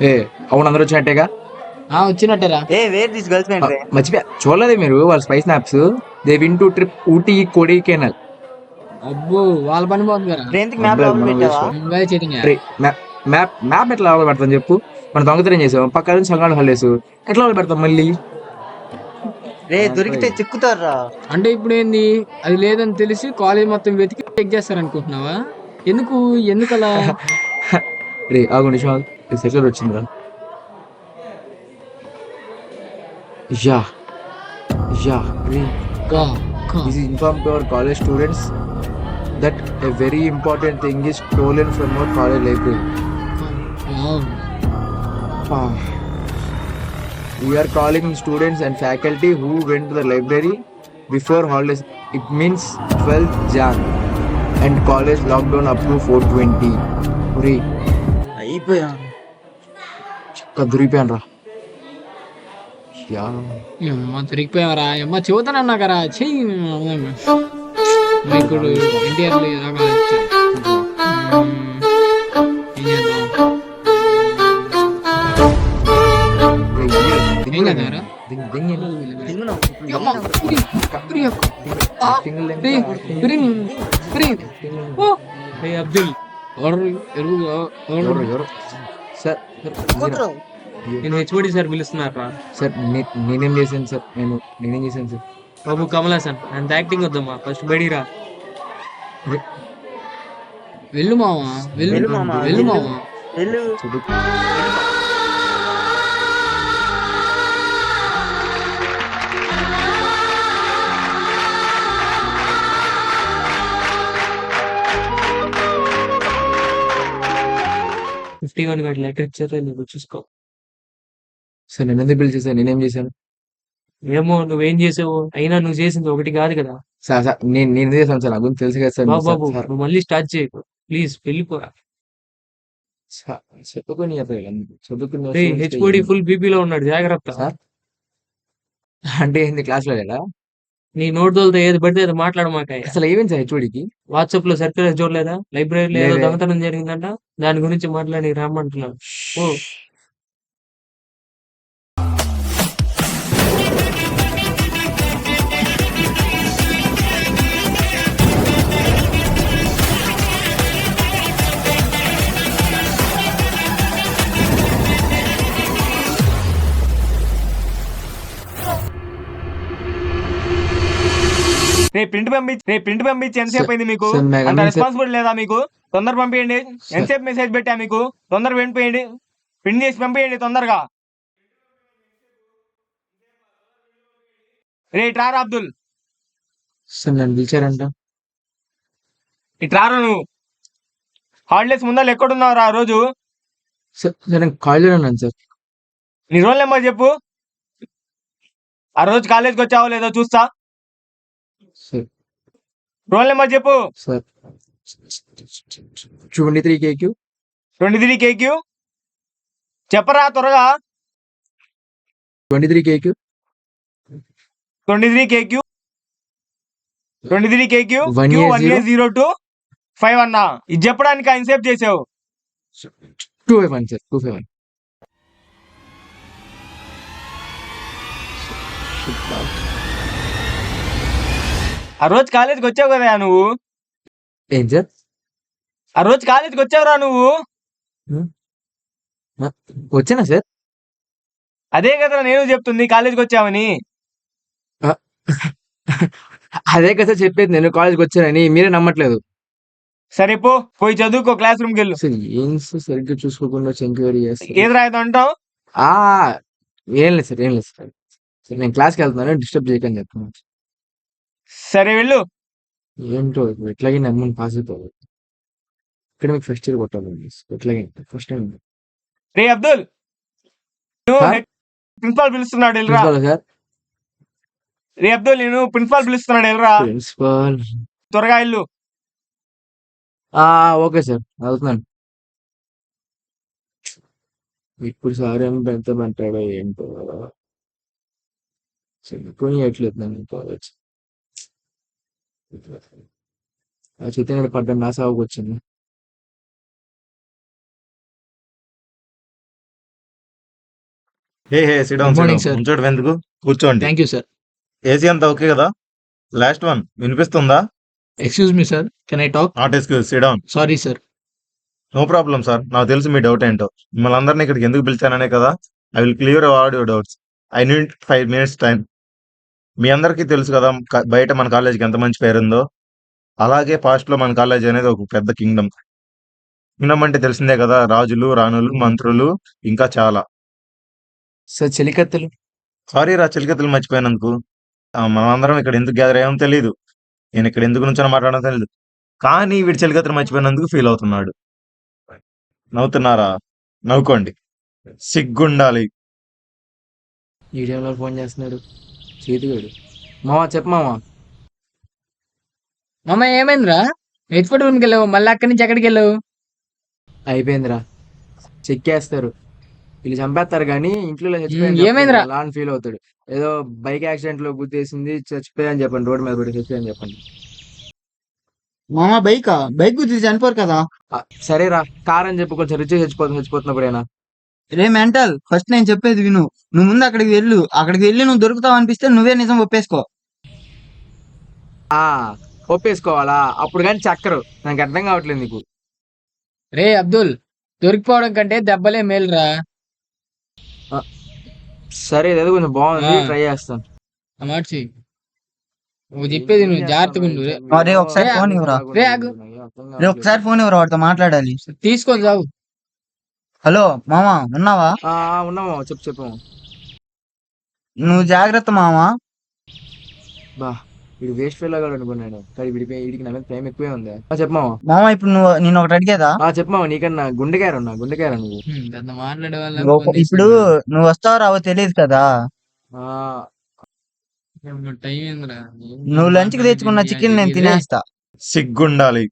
ఏ అవును, అందరూ వచ్చినట్టేగా. వచ్చినట్టేరా. ఏ wear this girls friend రే. మర్చిపోయా, చూడలేదు మీరు వాళ్ళ spice snaps. They win to trip Ooty Kodaikanal. అబ్బో, వాళ్ళ పని బాగుంది కదా. ఫ్రెండ్కి మ్యాప్ అబ్బాయి లోపల మనం పెట్టావా? వేసుకో. నువ్వే చీటింగ్. మ్యాప్ మ్యాప్ మ్యాప్ ఎట్లా అవ్వాలి పెడతాం చెప్పు. మనం దొంగతనం చేసాం, పక్క నుంచి సంగాడు హల్లేసు, ఎట్లా అవ్వాలి పెడతాం మళ్ళీ. రే దొరికితే చిక్కుతారా? అంటే ఇప్పుడు ఏంది, అది లేదని తెలిసి కాలేజ్ మొత్తం వెతికి చెక్ చేస్తారనుకుంటున్నావా? ఎందుకు ఎందుకలా? రే ఆగు నిమిషం, సెకండ్ వచ్చిందిరా. యా యా రే, కా, కా. this is informed to our college students that a very important thing is stolen from our college library. Wow. Ah. We are calling students and faculty who went to the library before holidays. It means 12th Jan and college lockdown up to 420. Uri, అయిపోయా. దొరికిపోయాను రా. Yeah అమ్మ దొరికిపోయావరా, అమ్మ చెబుతానన్నా కరా చెయ్యి. ఇప్పుడు ఎన్టీఆర్ రాగా వచ్చారు. ఏం చేద్దాం? ఏం చేద్దాంరా? తిన్ను. అమ్మ, ఉరి, ఉరి అక్క. ఆ, రే, ఉరి, ఉరి. ఓ, రే అబ్దుల్, ఎవరు ఎరువు ఎవరు సార్? కూతురు. నేను హెచ్ఓడి సార్ పిలుస్తున్నారా? సార్ నేనేం చేశాను సార్? నేనేం చేశాను సార్? బాబు కమలాసన్, అంత యాక్టింగ్ వద్దమ్మా, ఫస్ట్ బయటిరా. వెళ్ళు మావా, వెళ్ళు వెళ్ళు మామ, వెళ్ళు మావా. వెళ్ళు. చదువు. 51 గంటల లెటర్ ఇచ్చారా నువ్వు చూసుకో. సార్ నేను ఎందుకు బిల్ చేశాను? నేనేం చేశాను ఏమో నువ్వేం చేసావు, అయినా నువ్వు చేసింది ఒకటి కాదు కదా. సార్? సార్ నేను ఎందుకు చేశాను సార్? నా గురించి తెలుసు కదా సార్. బాబు బాబు, సార్ నువ్వు మళ్ళీ స్టార్ట్ చేయకు ప్లీజ్, వెళ్ళిపోరా. చదువుకొని చదువుకుని హెచ్ఓడి ఫుల్ బీపీలో ఉన్నాడు, జాగ్రత్త. సార్ అంటే ఏంది, క్లాస్ లో లేదా? నీ నోటులతో ఏది పడితే అది మాట్లాడమాక. అసలు ఏమైంది సార్ హెచ్ఓడికి? వాట్సాప్ లో సర్క్యులర్ చూడలేదా, లైబ్రరీలో ఏదో లేదే. దొంగతనం జరిగిందంట, దాని గురించి మాట్లాడి రమ్మంటున్నాను. ఓ, రే ప్రింట్ పంపించి ఎంతసేపు అయింది మీకు? సార్, మెగా అంత మెసేజ్. రెస్పాన్సిబిలిటీ లేదా మీకు? తొందర పంపించండి. ఎంతసేపు మెసేజ్ పెట్టా మీకు? తొందర పంపించండి, ప్రింట్ చేసి పంపించండి తొందరగా. రే ఇట్రారా అబ్దుల్, సార్ నన్ను పిలిచారంట. ఇట్రారా నువ్వు. హాలిడేస్ ముందర ఎక్కడున్నావురా ఆ రోజు? సార్ నేను కాలేజీలో ఉన్నాను సార్. నీ రోల్ నెంబర్ చెప్పు. ఆ రోజు కాలేజ్కి వచ్చావో లేదో చూస్తా. సార్ రోల్ నెంబర్ చెప్పు. Sir 23 KQ. 23 KQ చెప్పరా త్వరగా. 23 KQ. 23 KQ 23 KQ 1A0. 1802 5 అన్నా. ఇది చెప్పడానికి ఆయన సేవ్ చేసావు. 251 సార్, 251. ఆ రోజు కాలేజ్కి వచ్చావు కదా నువ్వు. ఏం సార్? ఆ రోజు కాలేజ్కి వచ్చావురా నువ్వు. వచ్చానా సార్? అదే కదరా నేను చెప్తుంది, కాలేజ్కి వచ్చావని. అదే కదా చెప్పేది, నేను కాలేజ్కి వచ్చానని. మీరే నమ్మట్లేదు. సరే పోయి చదువుకో, క్లాస్ రూమ్కి వెళ్ళు. సార్ ఏం సార్, సరిగ్గా చూసుకోకుండా ఎంక్వైరీ చేస్తారు. ఏది రాయదు అంటావు? ఆ ఏం లేదు సార్, ఏం లేదు సార్. సార్ నేను క్లాస్కి వెళ్తున్నాను, డిస్టర్బ్ చేయకని చెప్తున్నాను. సరే వెళ్ళు. ఏంటో ఇప్పుడు ఎట్లాగే అమ్మని పాస్ అయిపోవాలి. ఇక్కడ మీకు ఫస్ట్ ఇయర్ కొట్టాలి ఎట్లాగే ఫస్ట్ టైం. రే అబ్దుల్, ప్రిన్సిపాల్ పిలుస్తున్నాడు వెళ్ళరా. సార్ రే అబ్దుల్, నేను ప్రిన్సిపాల్ పిలుస్తున్నాడు వెళ్ళరా. ప్రిన్సిపాల్ త్వరగా వెళ్ళు. ఓకే సార్, వెళ్తున్నాను. ఇప్పుడు సార్ ఏం పెడతామంటాడో ఏంటో. చదువుకొని ఎట్లేదు నన్ను కాలేజ్. ఆ చైతన్యుడు పడ్డా నా సాగుకు వచ్చింది. Hey sit down Good morning, sir. ఉంచడం ఎందుకు కూర్చోండి. Thank you sir. ఏసీ అంతా ఓకే కదా? లాస్ట్ వన్ వినిపిస్తుందా? Excuse me sir, can I talk? Not excuse, sit down. Sorry sir. No problem sir, నాకు తెలుసు మీ డౌట్ ఏంటో. మిమ్మల్ని అందరినీ ఇక్కడికి ఎందుకు పిలిచాననే కదా. I will clear all your doubts. I need 5 minutes time. మీ అందరికీ తెలుసు కదా బయట మన కాలేజీకి ఎంత మంచి పేరుందో. అలాగే పాస్ట్ లో మన కాలేజ్ అనేది ఒక పెద్ద కింగ్డమ్. కింగ్డమ్ అంటే తెలిసిందే కదా, రాజులు, రాణులు, మంత్రులు, ఇంకా చాలా. సార్ చెలికత్తెలు. సారీ రా, చిలికతులు మర్చిపోయినందుకు. మనం అందరం ఇక్కడ ఎందుకు గ్యాదర్ అయ్యామో తెలియదు. నేను ఇక్కడ ఎందుకు నుంచో మాట్లాడడం తెలియదు. కానీ వీడి చిలికతులు మర్చిపోయినందుకు ఫీల్ అవుతున్నాడు. నవ్వుతున్నారా? నవ్వుకోండి. సిగ్గుండాలి. ఈ టైంలో ఫోన్ చేస్తున్నాడు చేతిగాడు. మావా చెప్పు మావా. మామ ఏమైందిరా? ఎత్తుపట్టుకుని వెళ్ళావు, మళ్ళీ అక్కడి నుంచి ఎక్కడికి వెళ్ళావు? అయిపోయిందిరా, చెక్కేస్తారు. వీళ్ళు చంపేస్తారు కానీ ఇంట్లో ఏమైందిరా? అలా అని ఫీల్ అవుతాడు. ఏదో బైక్ యాక్సిడెంట్ లో గుద్దేసింది చచ్చిపోయాని చెప్పండి, రోడ్డు మీద పడి చచ్చిపోయాని చెప్పండి. మామ బైక్ గురించి చనిపోరు కదా. సరేరా, కార్ అని చెప్పి కొంచెం రిచ్ చచ్చిపోతున్నప్పుడేనా. రే మెంటల్, ఫస్ట్ నేను చెప్పేది విను. నువ్వు ముందు అక్కడికి వెళ్ళి నువ్వు దొరుకుతావు అనిపిస్తే నువ్వే నిజం ఒప్పేసుకో. ఒప్పేసుకోవాలా? అప్పుడు కానీ చక్కరు. నాకు అర్థం కావట్లేదు నీకు. రే అబ్దుల్, దొరికిపోవడం కంటే దెబ్బలే మేలురా. సరే, ఇదేదో కొంచెం బాగుంది, ఆ. ట్రై చేస్తాను. ఆ మాట చెయ్యి. నువ్వు చెప్పేది నువ్వు జాగ్రత్తగా ఉండు. రే, ఒకసారి ఫోన్ ఇవ్వరా. రే, ఆగు. రే ఒకసారి ఫోన్ ఇవ్వరా, వాడితో మాట్లాడాలి. తీసుకొని చావు. హలో మామ, ఉన్నావా? ఉన్నామా, చెప్పు. నువ్వు జాగ్రత్త మామ. బా, వీడు వేస్ట్ ఫెయిల్ అవ్వడు అనుకున్నాను, కానీ వీడికి నా మీద ప్రేమ ఎక్కువే ఉంది. చెప్పమావా. మామ ఇప్పుడు నేను ఒకటి అడిగేదా? చెప్పమావా, నీకన్నా గుండెకాయ నువ్వు. పెద్ద మాట్లాడే ఇప్పుడు నువ్వు వస్తావో రావో తెలియదు కదా. టైం ఏందిరా? నువ్వు లంచ్ కి తెచ్చుకున్న చికెన్ నేను తినేస్తా. సిగ్గుండాలి.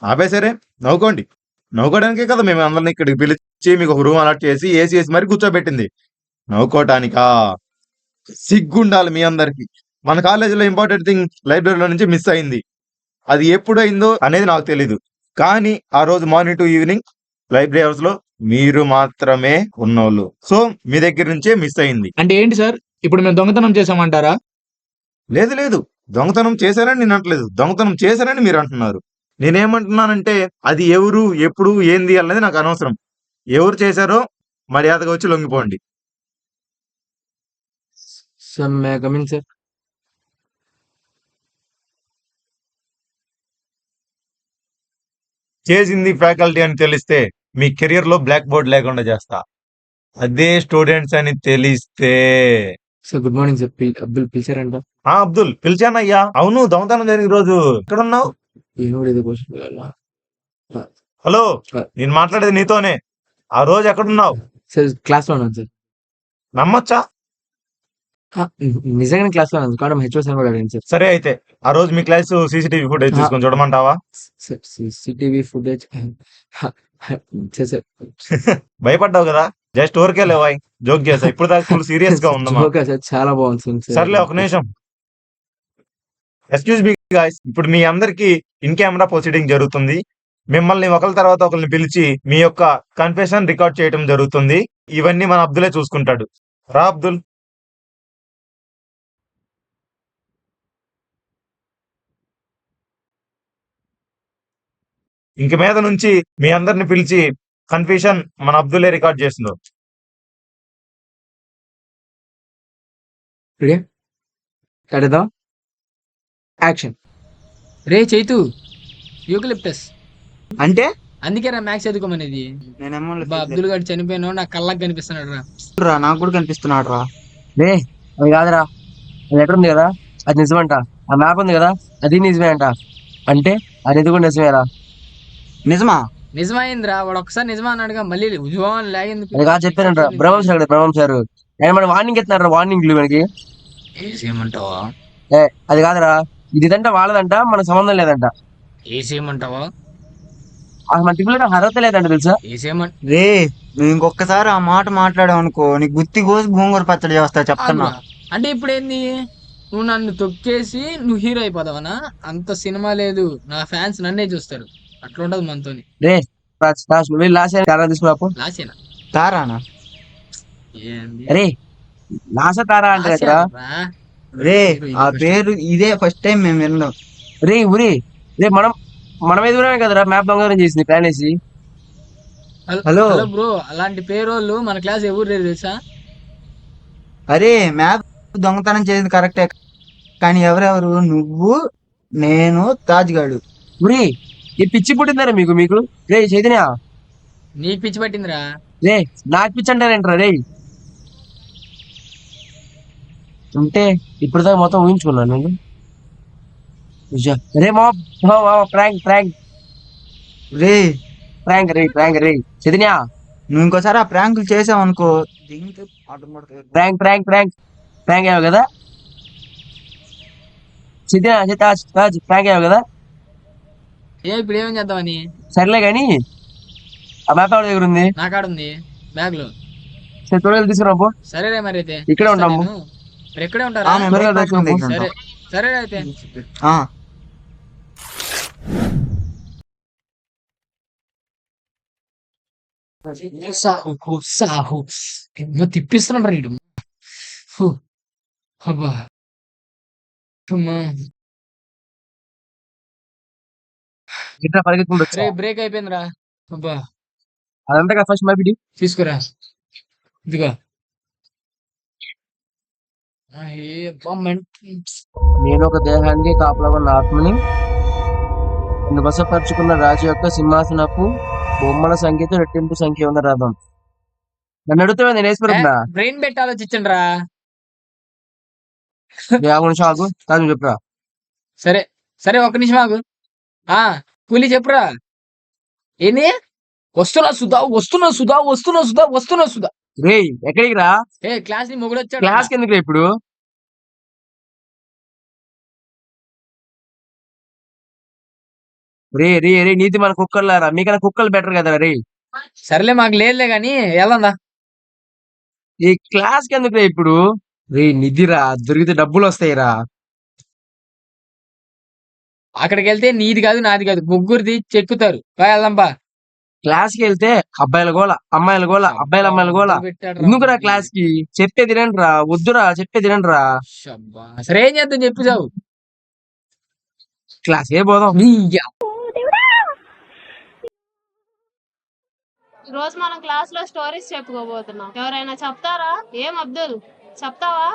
ఆపేసరే, నవ్వుకోండి. నవ్వుకోవడానికే కదా మేము అందరిని ఇక్కడికి పిలిచి మీకు ఒక రూమ్ అలాట్ చేసి ఏసీ వేసి మరి కూర్చోబెట్టింది. నవ్వుకోవటానికా? సిగ్గుండాలి మీ అందరికి. మన కాలేజీలో ఇంపార్టెంట్ థింగ్ లైబ్రరీలో నుంచి మిస్ అయింది. అది ఎప్పుడు అయిందో అనేది నాకు తెలీదు. కానీ ఆ రోజు morning to evening library house లో మీరు మాత్రమే ఉన్నోళ్ళు. సో మీ దగ్గర నుంచే మిస్ అయింది. అంటే ఏంటి సార్, ఇప్పుడు మేము దొంగతనం చేసామంటారా? లేదు, దొంగతనం చేశారని నేను అంటలేదు, దొంగతనం చేశారని మీరు అంటున్నారు. నేనేమంటున్నానంటే అది ఎవరు, ఎప్పుడు, ఏంది అనేది నాకు అనవసరం. ఎవరు చేశారో మర్యాదగా వచ్చి లొంగిపోండి. సార్. చేసింది ఫ్యాకల్టీ అని తెలిస్తే మీ కెరియర్ లో బ్లాక్ బోర్డ్ లేకుండా చేస్తా. అదే స్టూడెంట్స్ అని తెలిస్తే. Sir good morning sir. Abdul పిలిచారంట. అబ్దుల్ పిలిచానయ్యా. అవును, దొంగతనం జరిగిన రోజు ఎక్కడున్నావు? హలో, నేను మాట్లాడేది నీతోనే. ఆ రోజు ఎక్కడున్నావు? సార్ క్లాస్ లో ఉన్నాను సార్. నమ్మొచ్చా? నిజంగానే క్లాస్ లో ఉన్నాను కావడం హెచ్ఓ సార్ కూడా అడిగింది సార్. సరే అయితే ఆ రోజు మీ క్లాస్ సీసీటీవీ ఫుటేజ్ తీసుకొని చూడమంటావా? CCTV footage. భయపడ్డావు కదా, జస్ట్ ఊరికే లేవాయ్, జోక్ చేసా. ఇప్పుడు దాకా ఫుల్ సీరియస్ గా ఉందమ్మా. సార్ చాలా బాగుంది సార్. సర్లే, ఒక నిమిషం. ఎక్స్క్యూజ్ మీ గాయ్స్, ఇప్పుడు మీ అందరికి ఇన్ కెమెరా ప్రొసీడింగ్ జరుగుతుంది. మిమ్మల్ని ఒకరి తర్వాత ఒకరిని పిలిచి మీ యొక్క కన్ఫెషన్ రికార్డ్ చేయడం జరుగుతుంది. ఇవన్నీ మన అబ్దులే చూసుకుంటాడు. రా అబ్దుల్. ఇంక మీద నుంచి మీ అందరిని పిలిచి కన్ఫెషన్ మన అబ్దులే రికార్డ్ చేస్తుందో. కడదాం. యాక్షన్. రే చైతు, యూకలిప్టస్ అంటే అందుకే రా మ్యాథ్స్ చదువుకోమనేది. నేనేమో అబ్దుల్ గారు చనిపోయినా నా కళ్ళకి కనిపిస్తున్నాడు రా. నాకు కూడా కనిపిస్తున్నాడు రా. రే అది కాదురా, లెటర్ ఉంది కదా అది నిజమంట. ఆ మ్యాప్ ఉంది కదా అది నిజమే అంట. అంటే అది కూడా నిజమేరా. నిజమా? నిజమైందిరా, వాడు ఒకసారి నిజమా అన్నాడుగా, మళ్ళీ ఉద్యోగం లేకెందుకు? అది కాదు చెప్పారంట. బ్రహ్మం సార్ ఆయన మన వార్నింగ్ ఎత్తున్నారా, వార్నింగ్లు మనకి. ఏసేయమంటావా? అది కాదురా, ఇదంట వాళ్ళదంట, మన సంబంధం లేదంట. ఏసేయమంటావా? అసలు మన టిఫిన్ అర్హత లేదంట తెలుసా. ఏసేయమంట. రే, నువ్వు ఇంకొకసారి ఆ మాట మాట్లాడావు అనుకో, నీకు గుత్తి కోసి గోంగూర పచ్చడి చేస్తా చెప్తున్నా. అంటే ఇప్పుడు ఏంది, నువ్వు నన్ను తొక్కేసి నువ్వు హీరో అయిపోతావనా? అంత సినిమా లేదు, నా ఫ్యాన్స్ నన్నే చూస్తారు. అట్లా ఉండదు మనతోని. రే లాస్ట్ తీసుకురాపు. లాసేనా? తారానా? ఏంది? రే నాసా తారా అంటారు ఆసియా కదా రా. రే ఇది ఆ first. పేరు ఇదే ఫస్ట్ టైం మేము విన్నాం. రే ఊరి రే మనం ఎదుగురామే కదరా మ్యాప్ దొంగతనం చేసింది ప్లాన్ వేసి. హలో హలో బ్రో, అలాంటి పేరోళ్ళు మన క్లాస్ ఎవరు లేరు తెలుసా? అరే మ్యాప్ దొంగతనం చేసింది కరెక్టే, కానీ ఎవరెవరు? నువ్వు, నేను, తాజ్ గాడు. ఊరి ఈ పిచ్చి పుట్టిందరా మీకు మీకు రే చైతన్య నీకు పిచ్చి పట్టిందిరా. రే నాకు పిచ్చి అంటారేంట్రా రే. ఉంటే ఇప్పుడు దాకా మొత్తం ఊహించుకున్నాను నేను. నిజం. రే మా ప్రాంక్ ప్రాంక్ రే ప్రాంక్ రే చైతన్య నువ్వు ఇంకోసారి ఆ ప్రాంకులు చేసావు అనుకో, దీనికి ఆటోమేటిక్ ప్రాంక్ అయ్యావు కదా చైతన్య తాజ్ ప్రాంక్ అయ్యావు కదా. ఇప్పుడు ఏమేం చేద్దామని? సర్లే కానీ ఆ మ్యాప్ ఎవరి దగ్గర ఉంది? నా కాడ ఉంది బ్యాగ్ లో. సరే త్వరగా తీసుకురా పో. సరేరే మరి అయితే ఇక్కడే వస్తా ఉంటాము. నేను. మరి ఇక్కడే ఉంటారా? మేము త్వరగా breakfast తీసుకురా పో. దగ్గర సరే ఉంటాం. సరే అయితే. ఆ, సాహు ఎన్నో తిప్పిస్తున్నాడు రీడు. అబ్బా అమ్మా. ఇట్లా పరిగెత్తుకుంటూ రే వచ్చా బ్రేక్ అయిపోయిందిరా. అబ్బా అదంతా ఫస్ట్ మ్యాప్ ఇది. తీసుకురా, ఇదిగో. నేను ఒక దేహానికి కాపలా ఉన్న ఆత్మని నన్ను వశపరుచుకున్న రాజు యొక్క సింహాసనపు బొమ్మల సంఖ్యతో రెట్టింపు సంఖ్య ఉన్న రథం. నన్ను అడుగుతావే నేను వేసిపోతున్నా. బ్రెయిన్ పెట్టి ఆలోచించండి రా. నిమిషం ఆగు తాను చెప్పురా. సరే సరే, ఒక్క నిమిషం ఆగు. ఆ కూలీ చెప్పురా. ఏంది? వస్తున్నా సుధా. రే ఎక్కడికి రా? క్లాస్ ని మొగుడు వచ్చాడు. క్లాస్ కి ఎందుకు రా ఇప్పుడు? రే నీతి మన కుక్కర్లారా, మీకన్నా కుక్కలు బెటర్ కదా రే. సర్లే మాకు లేదులే గాని వెళ్దా. ఈ క్లాస్ కి ఎందుకు రా ఇప్పుడు? రే నిధిరా, దొరికితే డబ్బులు వస్తాయిరా. అక్కడికి వెళ్తే నీది కాదు నాది కాదు, ముగ్గురిది చెక్కుతారు. వెళ్దాం బా. క్లాస్ కి వెళ్తే అబ్బాయిల గోల, అమ్మాయిల గోల, అమ్మాయిల గోల. ఎందుకురా క్లాస్ కి? చెప్పే తినండి రా, వద్దురా చెప్పే తినండి రా. సరే ఏం చేద్దాం చెప్పు చావు. క్లాస్ ఏ పోదాం. ఈ రోజు మనం క్లాస్ లో స్టోరీస్ చెప్పుకోబోతున్నాం. ఎవరైనా చెప్తారా? ఏం అబ్దుల్ చెప్తావా?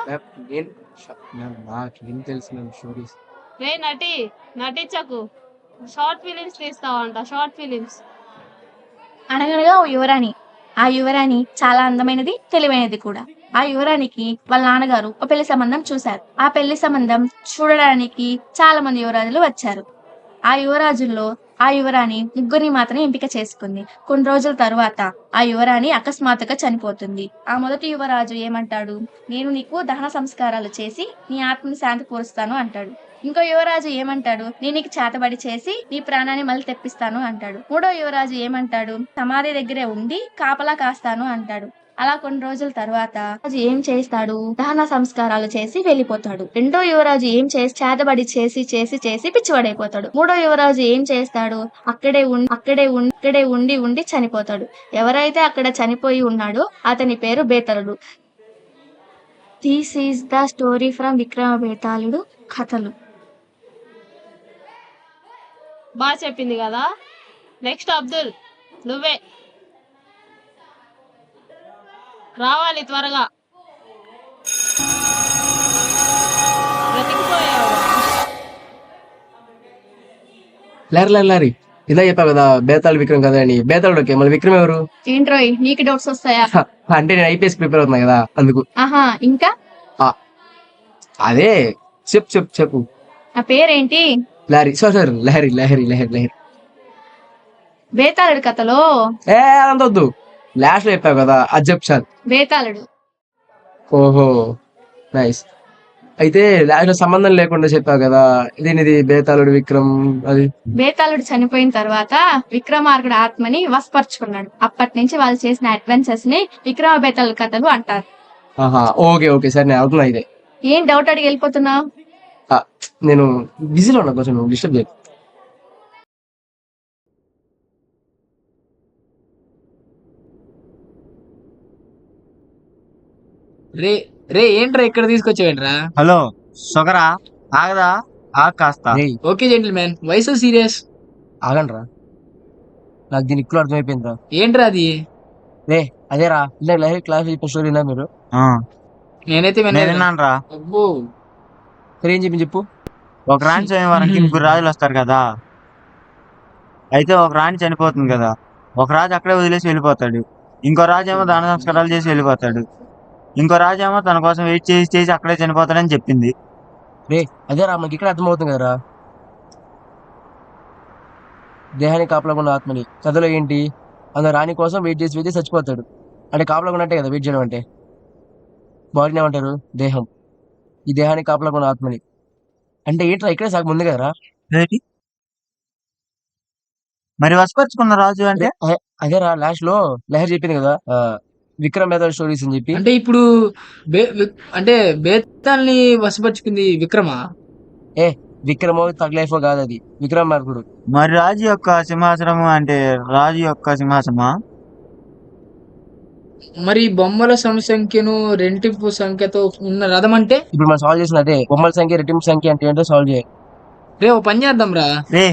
నాకేం తెలిసిన స్టోరీస్. రే నటించకు, షార్ట్ ఫిలిమ్స్ తీస్తావంట. Short films. అనగనగా ఓ యువరాణి. ఆ యువరాణి చాలా అందమైనది, తెలివైనది కూడా. ఆ యువరాణికి వాళ్ళ నాన్నగారు ఒక పెళ్లి సంబంధం చూశారు. ఆ పెళ్లి సంబంధం చూడడానికి చాలా మంది యువరాజులు వచ్చారు. ఆ యువరాజుల్లో ఆ యువరాణి ముగ్గురిని మాత్రమే ఎంపిక చేసుకుంది. కొన్ని రోజుల తరువాత ఆ యువరాణి అకస్మాత్తుగా చనిపోతుంది. ఆ మొదటి యువరాజు ఏమంటాడు? నేను నీకు దహన సంస్కారాలు చేసి నీ ఆత్మని శాంతి పూరుస్తాను అంటాడు. ఇంకో యువరాజు ఏమంటాడు? నేను నీకు చేతబడి చేసి నీ ప్రాణాన్ని మళ్ళీ తెప్పిస్తాను అంటాడు. మూడో యువరాజు ఏమంటాడు? సమాధి దగ్గరే ఉండి కాపలా కాస్తాను అంటాడు. అలా కొన్ని రోజుల తర్వాత రాజు ఏం చేస్తాడు? దహన సంస్కారాలు చేసి వెళ్ళిపోతాడు. రెండో యువరాజు ఏం చేసి చేతబడి చేసి చేసి చేసి పిచ్చివాడైపోతాడు. మూడో యువరాజు ఏం చేస్తాడు? అక్కడే ఉండి చనిపోతాడు. ఎవరైతే అక్కడ చనిపోయి ఉన్నాడో అతని పేరు Bethaludu. This is the story from Vikrama Bethaludu కథలు. బాగా చెప్పింది కదా. నెక్స్ట్ అబ్దుల్, నువ్వే రావాలి త్వరగా. బ్రతికిపోయావు. లారీ ఇలా చెప్పావు కదా బేతాళ విక్రమ్ కదా అని. బేతాళుడు ఓకే, మళ్ళీ విక్రమ్ ఎవరు? ఏంట్రోయ్ నీకు డౌట్స్ వస్తాయా? అంటే నేను ఐపీఎస్ ప్రిపేర్ అవుతున్నా కదా అందుకు. ఆహా, ఇంకా అదే చెప్పు. ఆ పేరేంటి? లారీ సారీ లహరి. బేతాళుడు కథలో అంత వద్దు, లాస్ట్ లో చెప్పావు కదా అది చెప్పు చాలు. బేతాళుడు. ఓహో నైస్. అయితే లాస్ట్ లో సంబంధం లేకుండా చెప్పావు కదా దీనిది బేతాళుడు విక్రమ్ అది. బేతాళుడు చనిపోయిన తర్వాత విక్రమార్కుడు ఆత్మని వశపరుచుకున్నాడు. అప్పటి నుంచి వాళ్ళు చేసిన అడ్వెంచర్స్ ని విక్రమ బేతాళుడు కథలు అంటారు. ఓకే సరే నేను అవుతున్నా. ఇదే ఏం డౌట్ అడిగి వెళ్ళిపోతున్నావు? నేను బిజీలో ఉన్నా, కొంచెం డిస్టర్బ్ చేయకు. రే రే ఏంట్రా ఇక్కడ తీసుకొచ్చావేంట్రా? హలో సొగరా, ఆగదా? కాస్త okay gentlemen, why so serious? ఆగండ్రా, నాకు దీని ఎక్కువ అర్థమైపోయిందిరా. ఏంట్రా అది? రే అదేరా, ఇలా లైవ్ క్లాస్ చెప్పిన స్టోరీ విన్నా మీరు? నేనైతే విన్నాను రా. అబ్బో, సరే ఏం చెప్పి చెప్పు. ఒక రాణి స్వయంవరానికి ముగ్గురు రాజులు వస్తారు కదా. అయితే ఒక రాణి చనిపోతుంది కదా, ఒక రాజు అక్కడే వదిలేసి వెళ్ళిపోతాడు. ఇంకో రాజు ఏమో దాన సంస్కారాలు చేసి వెళ్ళిపోతాడు. ఇంకో రాజు ఏమో తన కోసం వెయిట్ చేసి చేసి అక్కడే చనిపోతాడని చెప్పింది. రే అదేరా, మనకి ఇక్కడ అర్థమవుతుంది కదరా. దేహానికి కాపలా ఉన్న ఆత్మని కథలో ఏంటి, అందులో రాణి కోసం వెయిట్ చేసి చచ్చిపోతాడు. అంటే కాపలా ఉన్నట్టే కదా వెయిట్ చేయడం అంటే. బాడీని ఏమంటారు? దేహం. ఈ దేహానికి కాపలా ఉన్న ఆత్మని అంటే ఏంట్రా, ఇక్కడే సాగు ముందు కదరా. ఏంటి? మరి వసపరుచుకున్న రాజు అంటే అదేరా, లాస్ట్ లో లహరి చెప్పింది కదా, విక్రమ్ మేధావి స్టోరీస్ అని చెప్పి. అంటే ఇప్పుడు అంటే బేతాల్ని వశపరుచుకుంది విక్రమా? విక్రమో తగ్లైఫో కాదు, అది విక్రమార్కుడు. మరి రాజు యొక్క సింహాసనము అంటే రాజు యొక్క సింహాసనమా? మరి బొమ్మల సంఖ్యను రెంటింపు సంఖ్యతో ఉన్న రథం అంటే? ఇప్పుడు మనం సాల్వ్ చేసిన అదే, బొమ్మల సంఖ్య రెట్టింపు సంఖ్య అంటే ఏంటో సాల్వ్ చేయాలి. రే ఓ పని చేద్దాం రా. రే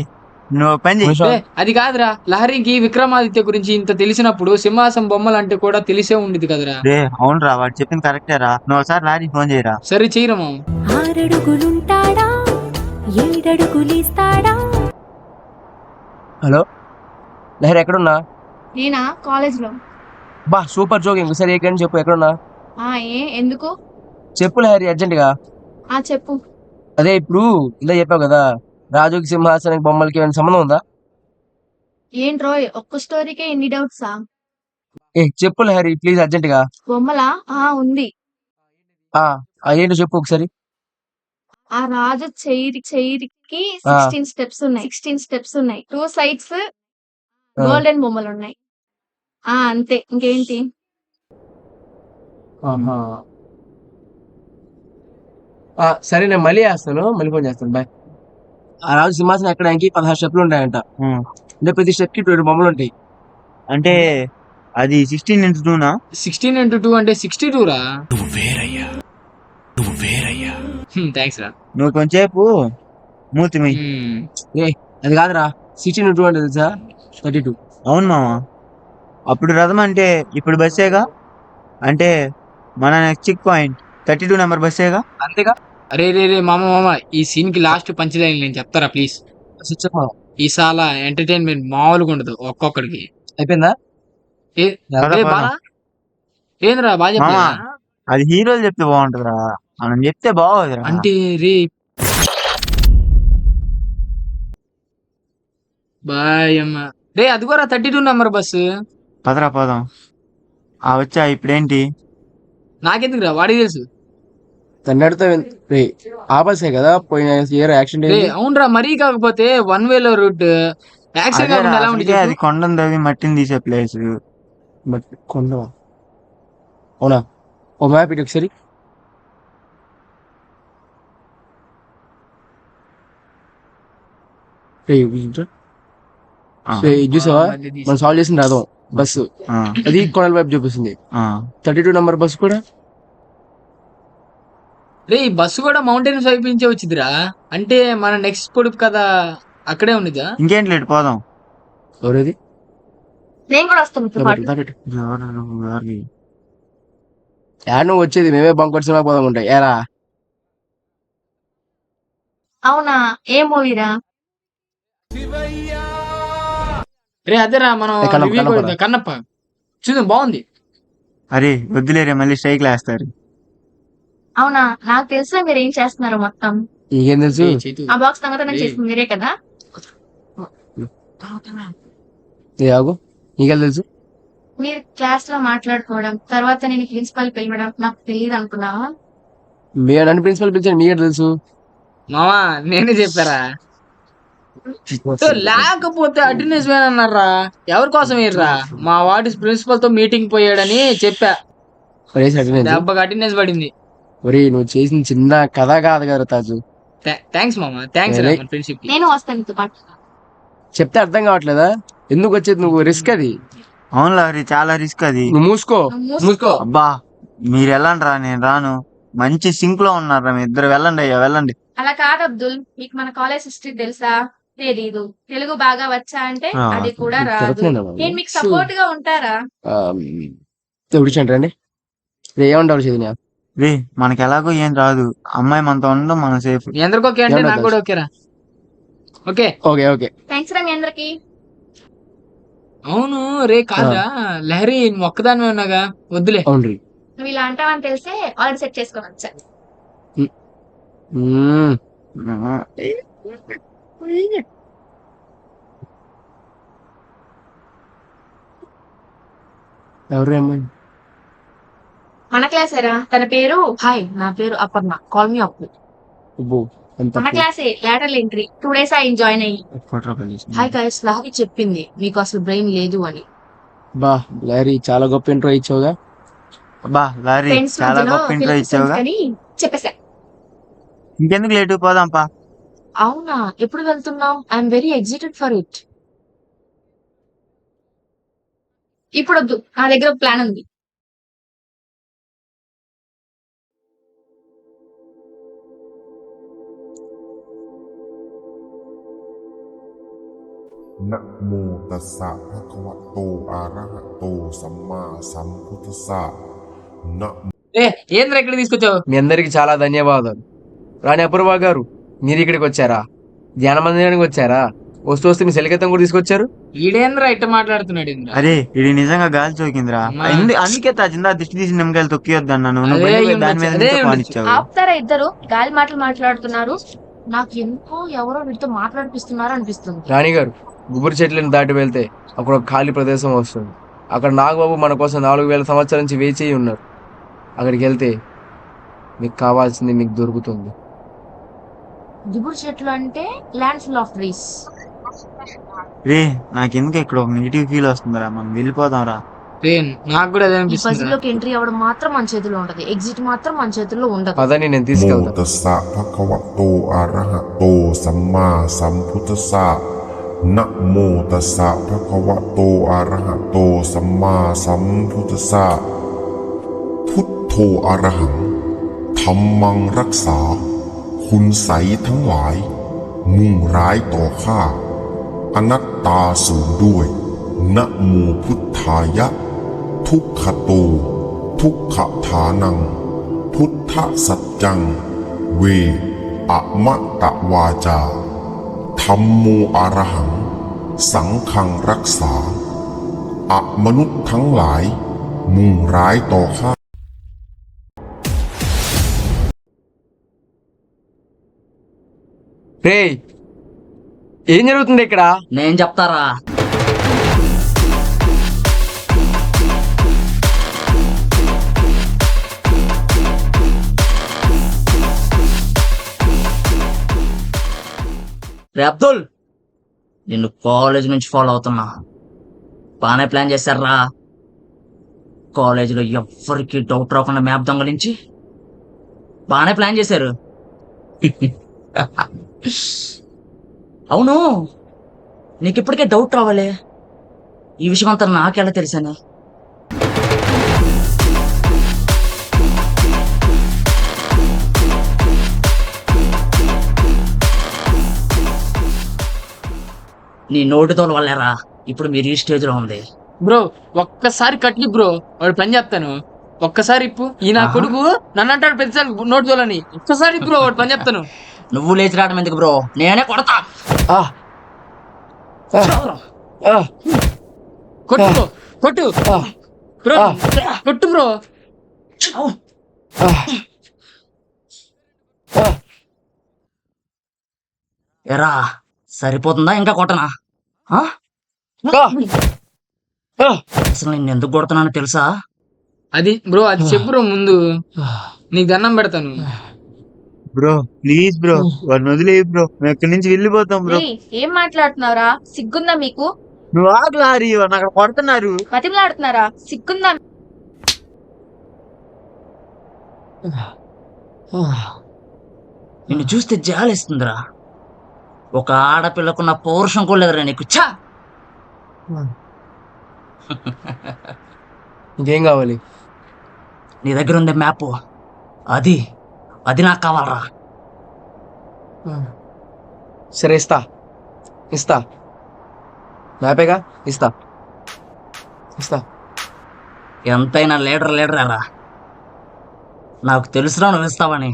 నువ్వు పని చెయ్. రే, అది కాదురా, లహరికి విక్రమాదిత్య గురించి ఇంత తెలిసినప్పుడు సింహాసం బొమ్మలు అంటే కూడా తెలిసే ఉండేది కదరా. రే అవునరా, వాడు చెప్పింది కరెక్టేరా. నువ్వు ఒకసారి లారీ ఫోన్ చేయరా. సరే చెయ్యరా మామ. 6 అడుగులుంటాడా 7 అడుగులిస్తాడా? హలో లహరి, ఎక్కడున్నా? నేనా? కాలేజ్ లో. బా సూపర్ జోకింగ్. సరే ఎక్కడి చెప్పు, ఎక్కడున్నా ఎందుకు? చెప్పు లహరి, అర్జెంట్ గా. చెప్పు. అదే ఇప్పుడు ఇలా చెప్పావు కదా, రాజుకి సింహాసనానికి బొమ్మలకి ఏమైనా సంబంధం ఉందా? ఏంట్రోయ్, ఒక్క స్టోరీకే ఇన్ని డౌట్సా? చెప్పు లహరి ప్లీజ్, అర్జెంట్ గా. బొమ్మలా? ఉంది. ఏంటో చెప్పు ఒకసారి. ఆ రాజు చైరికి 16 స్టెప్స్ ఉన్నాయి. 2 సైడ్స్ గోల్డెన్ బొమ్మలు ఉన్నాయి. అంతే, ఇంకేంటి? సరే నేను మళ్ళీ చేస్తాను, మళ్ళీ ఫోన్ చేస్తాను, బాయ్. ఆ రాజు సింహాసనం ఎక్కడానికి 16 స్టెప్లు ఉంటాయంట. అంటే ప్రతి స్టెప్ కి 20 బొమ్మలు ఉంటాయి. అంటే అది 16x2నా? 16x2 అంటే 62 రా. థ్యాంక్స్ రా. నువ్వు కొంచెంసేపు మూతి మీ. అది కాదురా, 16x2 అంటే తెలుసా? 32. అవును మామ. అప్పుడు రథం అంటే ఇప్పుడు బస్సేగా. అంటే మన నెక్స్ట్ చెక్ పాయింట్ 32 నెంబర్ బస్సేగా. అంతేగా. అరే రే రే మామ, ఈ సీన్ కి లాస్ట్ పంచలైన్ నేను చెప్తారా ప్లీజ్? చెప్పమా. ఈ సాల ఎంటర్టైన్మెంట్ మామూలుగా ఉండదు ఒక్కొక్కడికి. అయిపోయిందా? ఏంద్రా బాగా చెప్పా? అది హీరోలు చెప్తే బాగుంటుందిరా, మనం చెప్తే బాగోదురా. అంటే రే బాయ్ అమ్మ. రే అది కూడా 32 నెంబర్ బస్సు. పదరా పోదాం. వచ్చా ఇప్పుడేంటి? నాకెందుకు రా, వాడికి తెలుసు. తన్నడితో ఆ బస్సే కదా పోయిన ఇయర్ యాక్సిడెంట్. అవునరా, మరీ కాకపోతే 1 వే లో రూట్ యాక్సిడెంట్ కాకుండా ఎలా ఉంటుంది? అది కొండను తవ్వి మట్టిని తీసే ప్లేస్. కొండ? అవునా? ఓ మ్యాప్ ఇటు ఒకసారి. చూసావా, మనం సాల్వ్ చేసిన రాదాం బస్సు. అది కొండల వైపు చూపిస్తుంది. 32 నెంబర్ బస్సు కూడా. రే ఈ బస్సు కూడా మౌంటైన్స్ వైపు నుంచే వచ్చిందిరా. అంటే మన నెక్స్ట్ పొడుపు కదా అక్కడే ఉన్నదా? ఇంకేంటి లేట్ పోదాం. ఎవరేది? నేను కూడా వస్తాను. నువ్వు వచ్చేది మేమే బంకొట్ సినిమా పోదాం ఉంటాయి ఏరా. అవునా? ఏ మూవీరా? రే అదేరా మనం కన్నప్ప చూద్దాం, బాగుంది. అరే వద్దులేరే, మళ్ళీ స్ట్రైక్ వేస్తారు. అవునా? నాకు తెలుసు మీరు ఏం చేస్తున్నారు మొత్తం. నీకేం తెలుసు? ఆ బాక్స్ దొంగతనం చేసింది మీరే కదా? ఆగు, నీకేం తెలుసు? మీరు క్లాస్ లో మాట్లాడుకోవడం, తర్వాత నేను ప్రిన్సిపల్ పిలవడం నాకు తెలియదు అనుకున్నావా? మీరు నన్ను ప్రిన్సిపల్ పిలిచాను, మీకేం తెలుసు? మామా నేనే చెప్పారా? లేకపోతే అటెండెన్స్ వేన్ అన్నారా? ఎవరి కోసం వేయరా? మా వార్డు ప్రిన్సిపల్ తో మీటింగ్ పోయాడని చెప్పా. దెబ్బకి అటెండెన్స్ పడింది. ఒరే నువ్వు చేసిన చిన్న కథ కాదు కదా తాజు. థ్యాంక్స్ మామా, థ్యాంక్స్ ఫ్రెండ్షిప్. నేను వస్తాను మీతో పాటు. చెప్తే అర్థం కావట్లేదా? ఎందుకు వచ్చేది నువ్వు? రిస్క్ అది. అవును లహరి, చాలా రిస్క్ అది. నువ్వు మూసుకో. అబ్బా మీరు వెళ్ళండి రా, నేను రాను. మంచి సింక్ లో ఉన్నారా మీ ఇద్దరు, వెళ్ళండి అయ్యా వెళ్ళండి. అలా కాదు అబ్దుల్, మీకు మన కాలేజ్ హిస్టరీ తెలుసా? తెలీదు. తెలుగు బాగా వచ్చా అంటే ఆ, అది కూడా రాదు. జరుగుతుందా బాబు? నేను మీకు సపోర్ట్ గా ఉంటారా? విడిచండి రండి. ఏమంటారు చదివినా? రే మనకి ఎలాగో ఏం రాదు, అమ్మాయి మనతో ఉండడం మనం సేఫ్. మీ అందరికి ఓకే అంటే నాకు కూడా ఓకేరా. ఓకే. Okay okay. థ్యాంక్స్ రా మీ అందరికి. అవును రే కాదురా లహరి, నువ్వు ఒక్కదానివే ఉన్నాగా, వద్దులే. అవును రీ. నువ్వు ఇలా అంటావని తెలిసే ఆల్రెడీ సెట్ చేసుకొని వచ్చా. ఎవరు అమ్మాయి? మన క్లాసేరా, తన పేరు. హాయ్, నా పేరు అపర్ణ. కాల్ మీ అప్పు. అబ్బో, ఎంత మన క్లాసే, లాటరల్ ఎంట్రీ. 2 days అయింది జాయిన్ అయ్యి. హాయ్ గైస్, లహరి చెప్పింది మీకు అసలు బ్రెయిన్ లేదు అని. బా లారీ, చాలా గొప్ప ఇంట్రో ఇచ్చావుగా. బా లారీ, ఫ్రెండ్స్ చాలా మధ్యలో గొప్ప ఇంట్రో ఫిలిప్స్ ఇచ్చావుగా. అని చెప్పేసా. ఇంకెందుకు లేటు, పోదాంపా. అవునా, ఎప్పుడు వెళ్తున్నాం? I'm very excited for it. ఇప్పుడు వద్దు, నా దగ్గర ఒక ప్లాన్ ఉంది.นะโมตัสสะภะคะวะโตอะระหะโตสัมมาสัมพุทธัสสะนะ ఏ ఏంద్రా ఇక్కడ తీసుకొచ్చావు? మీ అందరికి చాలా ధన్యవాదాలు. రాణి అపూర్వ గారు, మీరు ఇక్కడికి వచ్చారా? ధ్యాన మందిరానికి వచ్చారా? వస్తూ వస్తే మీ సెలికెత్తం కూడా తీసుకొచ్చారు. ఈడేంద్రా ఇట్ట మాట్లాడుతున్నాడు ఇంద్రా? అరే ఇది నిజంగా గాలి చోకిందిరా. అమ్మా. అందుకే తాజిందా దిష్టి తీసి నిమ్మకాయలు తొక్కియొద్దన్నాను. నువ్వు అదే బండి మీద ఉండొచ్చు, దాని మీద అదే నుంచో ఉండొచ్చు. పానిచ్చావు. ఆపుతారా ఇద్దరు? గాలి మాటలు మాట్లాడుతున్నారు. నాకు ఎందుకో ఎవరో వీటితో మాట్లాడిపిస్తున్నారు అనిపిస్తుంది. రాణి గారు, గుబురు చెట్లను దాటి వెళ్తే అక్కడ ఒక ఖాళీ ప్రదేశం వస్తుంది. అక్కడ నాగబాబు మన కోసం 4000 సంవత్సరాల నుంచి వేచి ఉన్నారు. అక్కడికి వెళ్తే మీకు కావాల్సింది మీకు దొరుకుతుంది. దిగుడు చెట్లు అంటే ల్యాండ్ ఫుల్ ఆఫ్ ట్రీస్. రే నాకెందుకు ఇక్కడ ఒక నెగిటివ్ ఫీల్ వస్తుందిరా, మనం వెళ్ళిపోదాం రా. రే నాకు కూడా అదే ఈ అనిపిస్తుంది. పజిల్ లోకి ఎంట్రీ అవ్వడం మాత్రం మన చేతిలో ఉంటది, ఎగ్జిట్ మాత్రం మన చేతిలో ఉండదు. పదని నేనుโม తీసుకెళ్తాను. ตัสสะภะคะวะโตอะระหะโตสัมมาสัมพุทธัสสะนะโมตัสสะภะคะวะโตอะระหะโตสัมมาสัมพุทธัสสะพุทโธอะระหังธัมมังรักษาคุณไสยทั้งหลายมุ่งร้ายต่อข้าอนัตตาสูงด้วยนะโมพุทธายะทุกขโตทุกขฐานังพุทธสัจจังเวอะมะตะวาจาธัมโมอะระหังสังฆังรักษาอะมนุษย์ทั้งหลายมุ่งร้ายต่อข้า రే, ఏం జరుగుతుంది ఇక్కడ? నేను చెప్తారా? రే అబ్దుల్, నిన్ను కాలేజ్ నుంచి ఫాలో అవుతున్నా. బాగానే ప్లాన్ చేశారా? కాలేజీలో ఎవ్వరికి డౌట్ రాకుండా మ్యాప్ దొంగలించి బాగానే ప్లాన్ చేశారు. అవును, నీకు ఇప్పటికే డౌట్ రావాలి. ఈ విషయం అంతా నాకెలా తెలుసని? నీ నోటితోల వల్లేరా ఇప్పుడు మీరు ఈ స్టేజ్ లో ఉంది. బ్రో ఒక్కసారి కట్లి బ్రో, వాడు పని చెప్తాను. ఒక్కసారి ఇప్పు. ఈ నా కొడుకు నన్ను అంటాడు పెద్దసారి నోటు తోలని. ఒక్కసారి బ్రో, వాడు పని చెప్తాను. నువ్వు లేచి రావడం ఎందుకు బ్రో, నేనే కొడతా. ఆ, ఆ, ఆ, కొట్టు బ్రో, కొట్టు ఆ, బ్రో, కొట్టు బ్రో. ఆ, ఆ. ఎరా సరిపోతుందా ఇంకా కొట్టనా? ఆ? అసలు నేను ఎందుకు కొడుతున్నానో తెలుసా? అది బ్రో, అది చెప్పు బ్రో ముందు. నీకు దండం పెడతాను బ్రో ప్లీజ్ బ్రో, వాడిని వదిలే బ్రో, మేము ఇక్కడి నుంచి వెళ్ళిపోతాం బ్రో. ఏయ్, ఏం మాట్లాడుతున్నారా? సిగ్గుందా మీకు? నువ్వు ఆగలా హరి, వాడిని అక్కడ కొడుతున్నారు. బతిమలాడుతున్నారా? సిగ్గుందా? నిన్ను చూస్తే జాలేస్తుందిరా. ఒక ఆడపిల్లకున్న పౌరుషం కూడా లేదురా నీకు. ఛా! ఇంకేం కావాలి? నీ దగ్గర ఉండే మ్యాప్ అది అది నాకు కావాలరా. సరే ఇస్తా మ్యాపేగా ఇస్తా ఎంతైనా లీడర్ రా. నాకు తెలుసురా నువ్వు ఇస్తావని.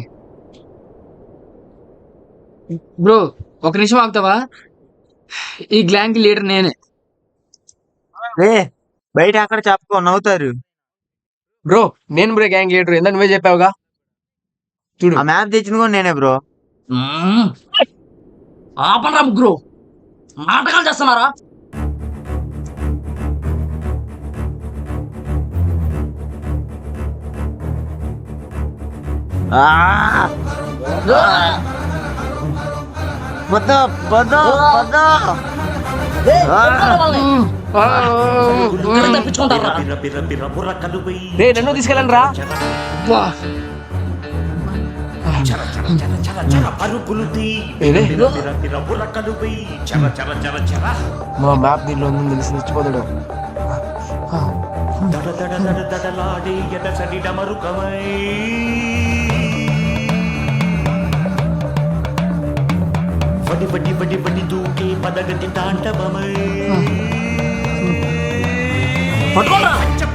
బ్రో ఒక నిమిషం ఆగుతావా? ఈ గ్యాంగ్ కి లీడర్ నేనే. రే బయట అక్కడ చెప్పుకో నవ్వుతారు. బ్రో నేను బ్రో గ్యాంగ్ లీడర్ ఎంత నువ్వే చెప్పావుగా. చూడు ఆ మ్యాప్ తెచ్చింది కూడా నేనే బ్రో. ఆపనరా ముగ్గురు, నాటకాలు చేస్తున్నారా? తప్పించుకుంటారా? రే నన్ను తీసుకెళ్ళండి రా. మా మ్యాప్ దీనిలో ఉందని తెలిసి తెచ్చిపోతాడు.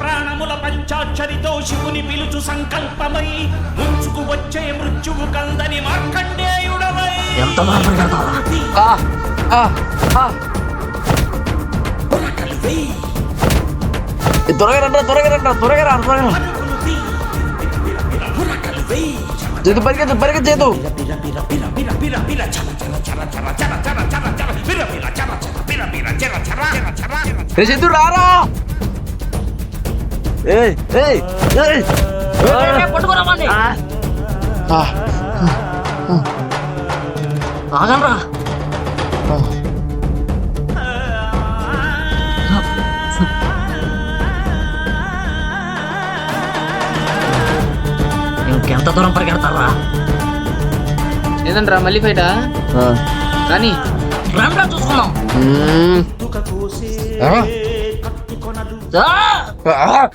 ప్రాణముల పంచాక్షరితో శివుని పిలుచు సంకల్పమై ముంచుకు వచ్చే మృత్యువు కందని మార్కండేయుడవై. ఎంత త్వరగా రా చేతు పరిగెత్తు చేతు. చేతు రారా. ఆగండ్రా. ఇంకెంత దూరం పరిగెడతారా? ఏదంట్రా మళ్ళీ ఫైటా? కానీ రండ్రా చూసుకుందాం. ఆ